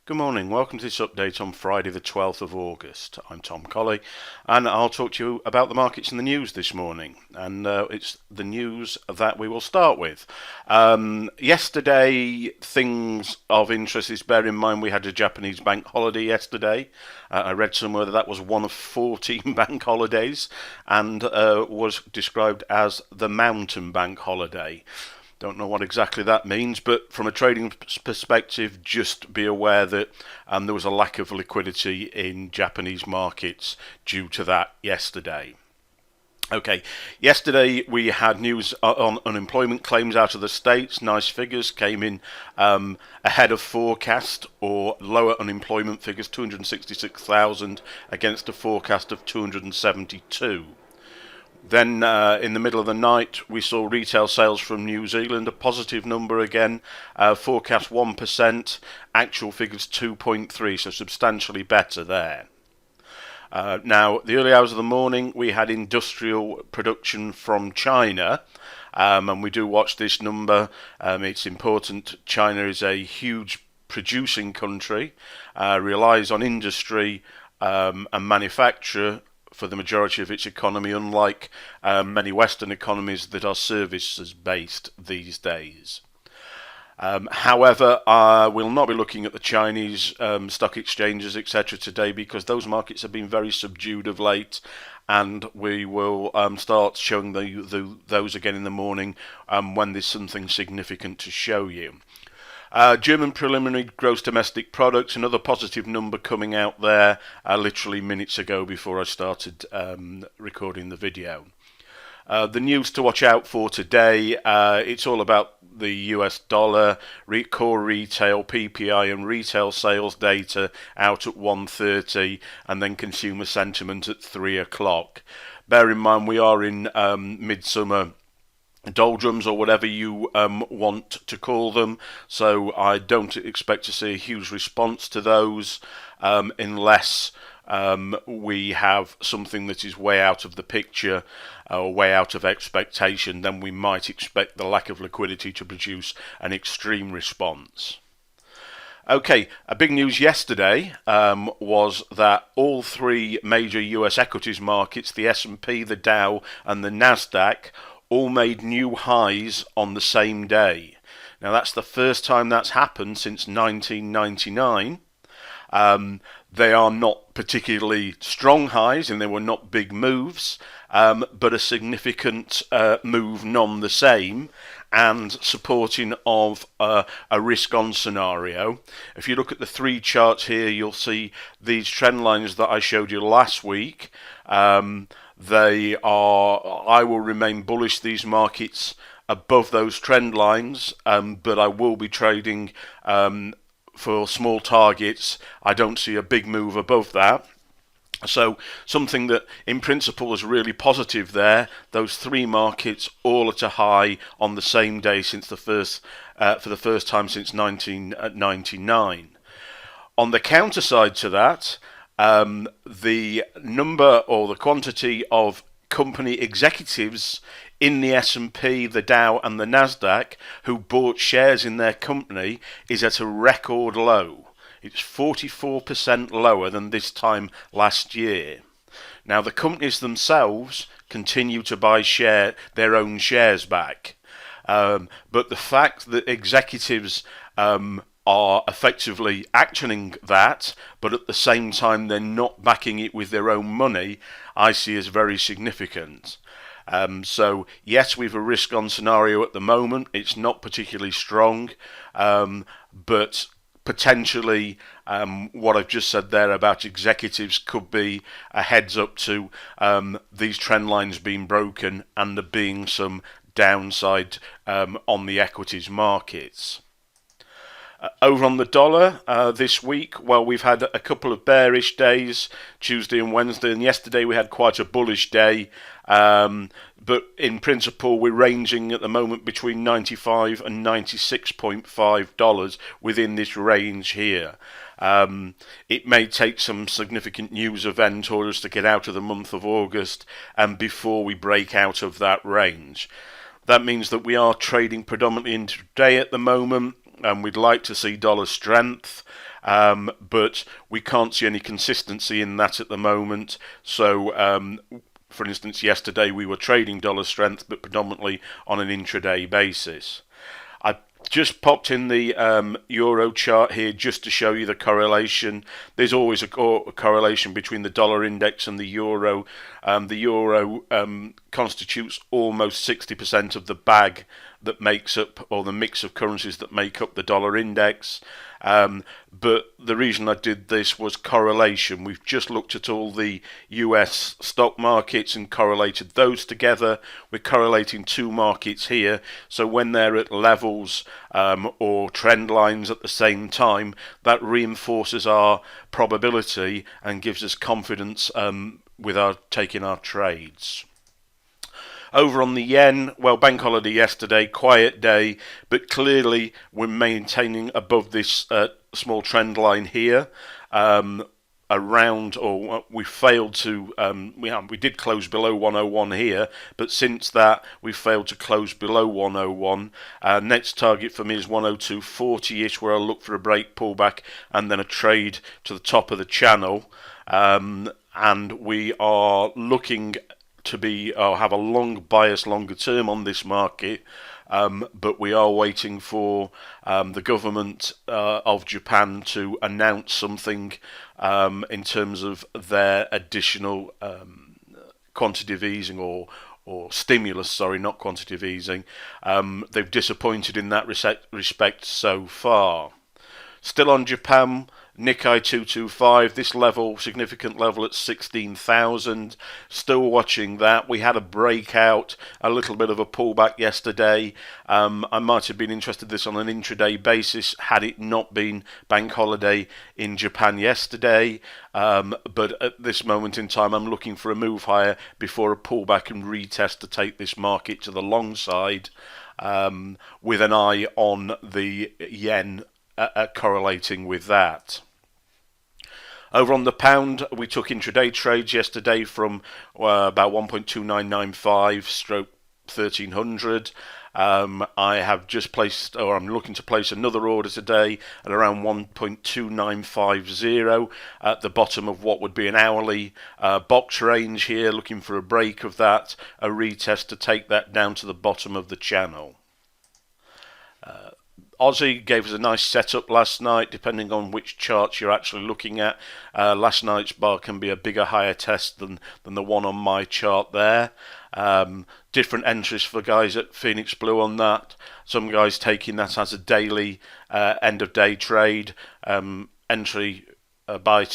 Good morning, welcome to this update on Friday the 12th of August. I'm Tom Colley and I'll talk to you about the markets and the news this morning. And it's the news that we will start with. Yesterday, things of interest is, bear in mind we had a Japanese bank holiday yesterday. I read somewhere that that was one of 14 bank holidays and was described as the mountain bank holiday. Don't know what exactly that means, but from a trading perspective, just be aware that there was a lack of liquidity in Japanese markets due to that yesterday. Okay, yesterday we had news on unemployment claims out of the States. Nice figures came in ahead of forecast, or lower unemployment figures, 266,000 against a forecast of 272. Then in the middle of the night we saw retail sales from New Zealand, a positive number again, forecast 1%, actual figures 2.3, so substantially better there. Now, the early hours of the morning we had industrial production from China, and we do watch this number. It's important. China is a huge producing country, relies on industry and manufacture for the majority of its economy, unlike many Western economies that are services based these days. However, we'll not be looking at the Chinese stock exchanges, etc. today, because those markets have been very subdued of late, and we will start showing those again in the morning when there's something significant to show you. German preliminary gross domestic product, another positive number coming out there literally minutes ago before I started recording the video. The news to watch out for today, it's all about the US dollar, core retail, PPI and retail sales data out at 1:30, and then consumer sentiment at 3 o'clock. Bear in mind we are in midsummer doldrums, or whatever you want to call them, so I don't expect to see a huge response to those unless we have something that is way out of the picture or way out of expectation. Then we might expect the lack of liquidity to produce an extreme response. Okay, a big news yesterday was that all three major US equities markets, the S&P, the Dow and the Nasdaq, all made new highs on the same day. Now that's the first time that's happened since 1999. They are not particularly strong highs and they were not big moves, but a significant move none the same, and supporting of a risk-on scenario. If you look at the three charts here, you'll see these trend lines that I showed you last week. I will remain bullish these markets above those trend lines, but I will be trading for small targets. I don't see a big move above that. So something that in principle is really positive there. Those three markets all at a high on the same day since for the first time since 1999. On the counter side to that, the number or the quantity of company executives in the S&P, the Dow and the Nasdaq who bought shares in their company is at a record low. It's 44% lower than this time last year. Now the companies themselves continue to buy their own shares back, but the fact that executives are effectively actioning that, but at the same time they're not backing it with their own money, I see as very significant. So yes, we've a risk-on scenario at the moment. It's not particularly strong, but potentially what I've just said there about executives could be a heads up to these trend lines being broken and there being some downside on the equities markets. Over on the dollar this week, well, we've had a couple of bearish days, Tuesday and Wednesday, and yesterday we had quite a bullish day. But in principle, we're ranging at the moment between $95 and $96.5 within this range here. It may take some significant news event or us to get out of the month of August and before we break out of that range. That means that we are trading predominantly intraday at the moment, and we'd like to see dollar strength. but we can't see any consistency in that at the moment. So for instance, yesterday we were trading dollar strength, but predominantly on an intraday basis. I just popped in the euro chart here just to show you the correlation. There's always a correlation between the dollar index and the euro. The euro constitutes almost 60% of the bag that makes up, or the mix of currencies that make up the dollar index. But the reason I did this was correlation. We've just looked at all the US stock markets and correlated those together. We're correlating two markets here, so when they're at levels or trend lines at the same time, that reinforces our probability and gives us confidence with taking our trades. Over on the yen, well, bank holiday yesterday, quiet day, but clearly we're maintaining above this small trend line here. We failed to, we did close below 101 here, but since that we've failed to close below 101. Next target for me is 102.40ish, where I'll look for a break pullback and then a trade to the top of the channel. And we are looking to have a long bias longer term on this market, but we are waiting for the government of Japan to announce something in terms of their additional quantitative easing or stimulus, sorry, not quantitative easing. They've disappointed in that respect so far. Still on Japan, Nikkei 225, this level, significant level at 16,000. Still watching that. We had a breakout, a little bit of a pullback yesterday. I might have been interested in this on an intraday basis had it not been bank holiday in Japan yesterday. But at this moment in time, I'm looking for a move higher before a pullback and retest to take this market to the long side, with an eye on the yen correlating with that. Over on the pound, we took intraday trades yesterday from about 1.2995 stroke 1300. I have just placed, or I'm looking to place another order today at around 1.2950 at the bottom of what would be an hourly box range here, looking for a break of that, a retest to take that down to the bottom of the channel. Aussie gave us a nice setup last night, depending on which charts you're actually looking at. Last night's bar can be a bigger, higher test than the one on my chart there. Different entries for guys at Phoenix Blue on that. Some guys taking that as a daily end of day trade. Entry, a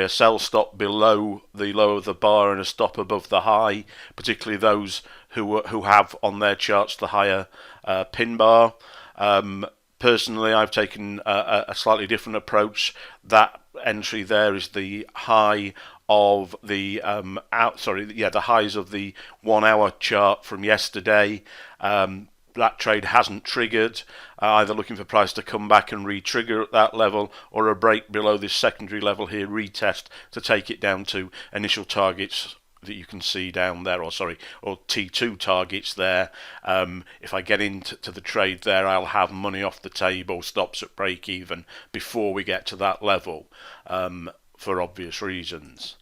sell stop below the low of the bar and a stop above the high, particularly those who have on their charts the higher pin bar. Personally, I've taken a slightly different approach. That entry there is the high of the the highs of the 1 hour chart from yesterday. That trade hasn't triggered, either looking for price to come back and re-trigger at that level, or a break below this secondary level here, retest to take it down to initial targets that you can see down there, or T2 targets there. If I get into the trade there, I'll have money off the table, stops at break even before we get to that level, for obvious reasons.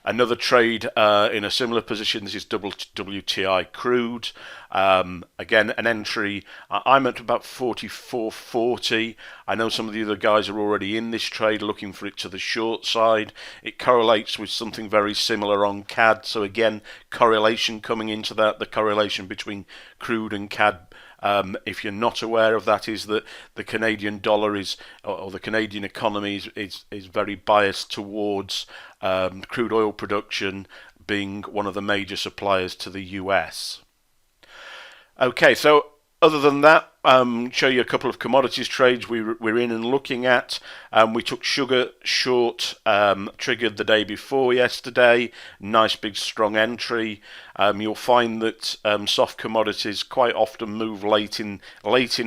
Another trade in a similar position, this is WTI crude. Again, an entry, I'm at about 44.40. I know some of the other guys are already in this trade looking for it to the short side. It correlates with something very similar on CAD. So again, correlation coming into that, the correlation between crude and CAD. If you're not aware of that, is that the Canadian dollar or the Canadian economy is very biased towards crude oil production being one of the major suppliers to the US. Okay, so other than that, show you a couple of commodities trades we're in and looking at. We took sugar short, triggered the day before yesterday. Nice big strong entry. You'll find that soft commodities quite often move late in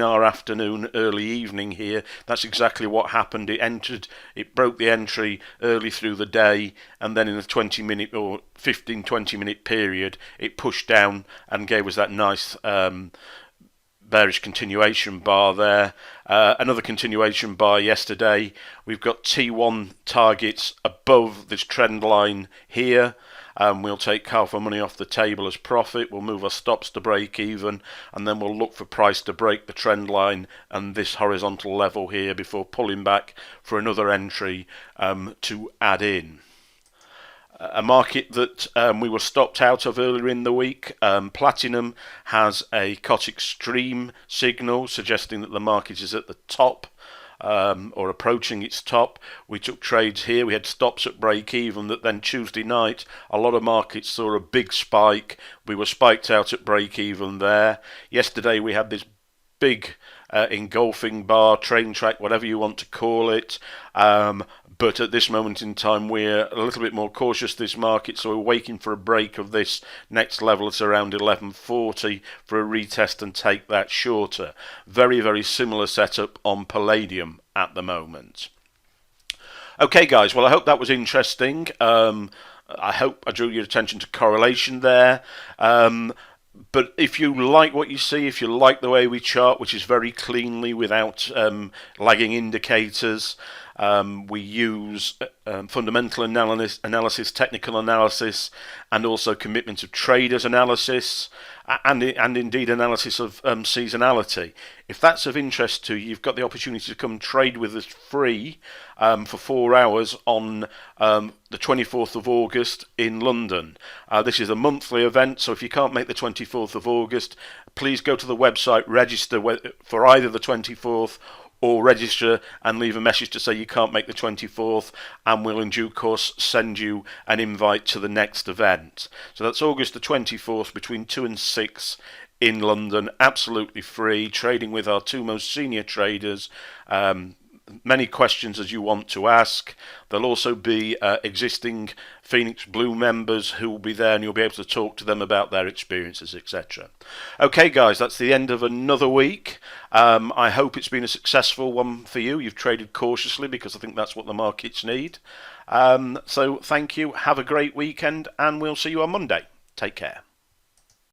our afternoon, early evening here. That's exactly what happened. It broke the entry early through the day, and then in a 20-minute or 15-20 minute period, it pushed down and gave us that nice bearish continuation bar there. Another continuation bar yesterday. We've got T1 targets above this trend line here. We'll take half our money off the table as profit. We'll move our stops to break even, and then we'll look for price to break the trend line and this horizontal level here before pulling back for another entry to add in. A market that we were stopped out of earlier in the week. Platinum has a COT extreme signal suggesting that the market is at the top or approaching its top. We took trades here. We had stops at break even. That then Tuesday night, a lot of markets saw a big spike. We were spiked out at break even there. Yesterday we had this big engulfing bar, train track, whatever you want to call it. But at this moment in time, we're a little bit more cautious this market, so we're waiting for a break of this next level at around 1140 for a retest and take that shorter. Very, very similar setup on palladium at the moment. Okay, guys, well, I hope that was interesting. I hope I drew your attention to correlation there. But if you like what you see, if you like the way we chart, which is very cleanly without lagging indicators, we use fundamental analysis, technical analysis, and also commitment of traders analysis, and indeed analysis of seasonality. If that's of interest to you, you've got the opportunity to come trade with us free for 4 hours on the 24th of August in London. This is a monthly event, so if you can't make the 24th of August, please go to the website, register for either the 24th or register and leave a message to say you can't make the 24th, and we'll in due course send you an invite to the next event. So that's August the 24th between 2 and 6 in London, absolutely free, trading with our 2 most senior traders. Many questions as you want to ask. There'll also be existing Phoenix Blue members who will be there, and you'll be able to talk to them about their experiences, etc. Okay, guys, that's the end of another week. I hope it's been a successful one for you. You've traded cautiously because I think that's what the markets need. So thank you. Have a great weekend, and we'll see you on Monday. Take care.